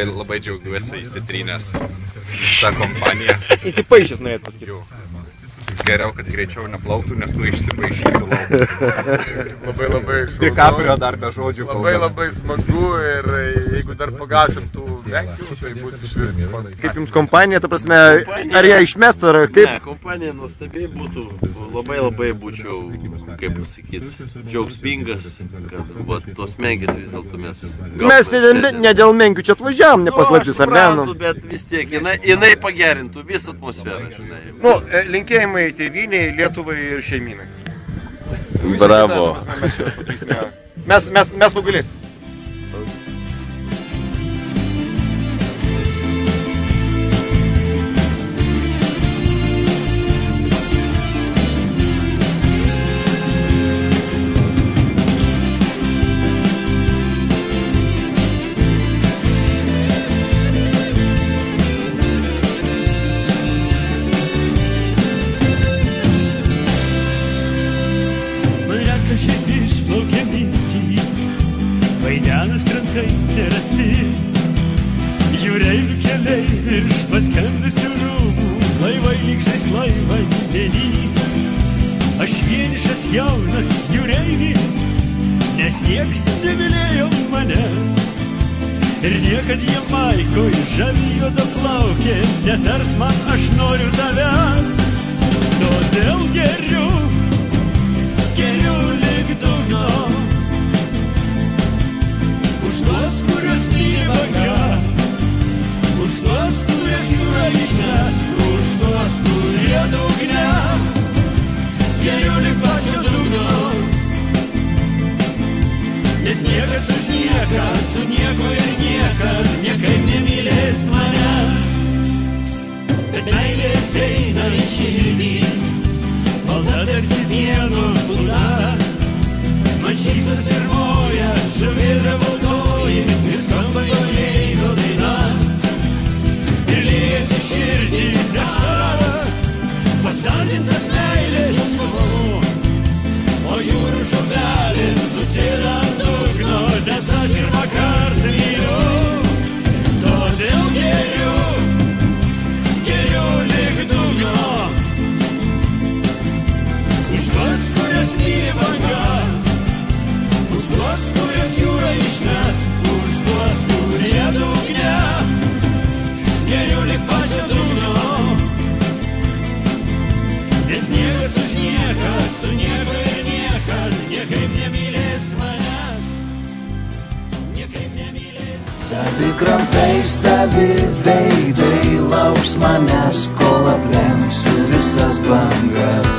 labai džiaugiuosi įsitrynęs tą kompaniją. Įsipaišęs norėt pasakyti. Geriau, kad greičiau neplauktų, nes tu išsipaišysiu lauk. Labai DiCaprio dar be žodžių. Labai smagu ir jeigu dar pagausim tų menkių, tai bus iš vis. Kaip jums kompanija, ta prasme, ar ją išmest, ar kaip? Ne, kompanija nuostabiai būtų, labai būčiau, kaip pasakyti, džiaugsmingas, kad tos menkės vis dėlto mes... Mes ne dėl menkių čia atvažiavam, nepaslaptis, ar ne? Aš suprantu, bet vis tiek, jinai pagerintų visą atmosferą, žinai. Nu, linkėjimai tėvynei, Lietuvai ir šeiminai. Bravo. Mes nugalėsim. Vaidenas krantai nerasti, jūreivių keliai virš paskendusių rūmų, laivai lygšais vandenį. Aš vienišas jaunas jūreivis, nes nieks nemylėjo manęs. Ir niekad Jamaikoj žavi juoda plaukė, netars man aš noriu tavęs. Todėl geriu lig dugno. Už tuos, kurios myli vaga, už tuos, kurie jūra išnes, už tuos, kurie dugne, geriau lik pačio dugno. Nes niekas už nieką, su nieko ir niekad, niekaip nemylės manęs. Bet meilės eina į širdį, balta tarsi pieno plūda. Man šypsos ir moja, žavėdra baltoji, ir skamba jūreivio daina. Ir liejasi širdį nektaras, pasaldintas meilės jausmu. O jūrų žuvelės susėda ant dugno, nes aš pirmą kartą myliu. Todėl geriu lig dugno. Už tuos, kurias myli banga, už tuos, kurias jūra išmes, už tuos, kurie dugne, geriau lik pačio dugno. Nes niekas už nieką, su nieko ir niekad, niekaip nemylės manęs, niekaip nemylės. Savi krantai, savi veidai lauks manęs, kol aplenksiu visas bangas.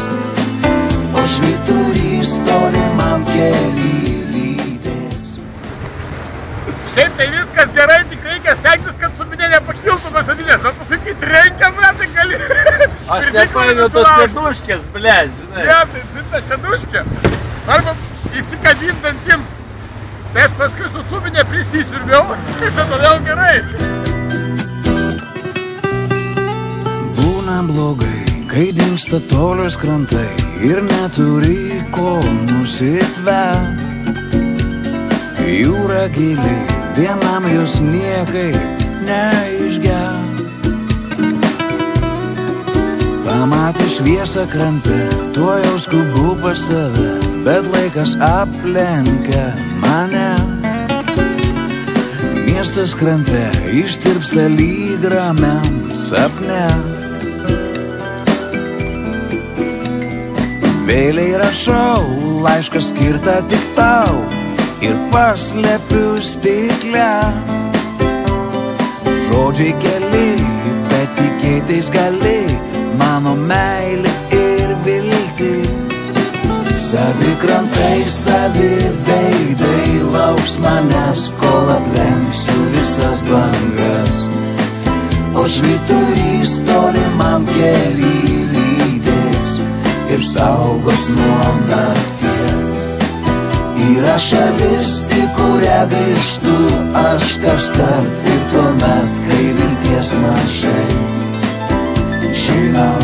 O švyturys tolimam kely. Šiaip tai viskas gerai, tik reikia stengtis, kad subinė nepakiltų nuo sėdynės. Bet paskui, kai trenkia, tai gali... Aš nepaėmiau tos šeduškės, ble, žinai. Ne, tai ta šeduškė. Arba įsikabint dantim. Tai aš paskui su subinė prisisiurbiau, kaip čia todėl gerai. Būna blogai, kai dingsta tolios krantai ir neturi ko nusitvert. Jūra gili, vienam jos niekai neišger. Pamatė šviesą krante, tuo jau skubu pas save, bet laikas aplenkia mane. Miestas krante ištirpsta lyg ramiam sapne. Vėliai rašau laišką skirtą tik tau ir paslepiu stikle. Žodžiai keli, bet tikėtis gali, mano meilė ir viltį. Savi krantai, savi veidai lauks manęs, kol aplenksiu visas bangas. O švyturys tolimam kely lydės ir saugos nuo nakties. Yra šalis, į kurią grįžtu aš kaskart ir tuomet, kai vilties mažai. Žinau,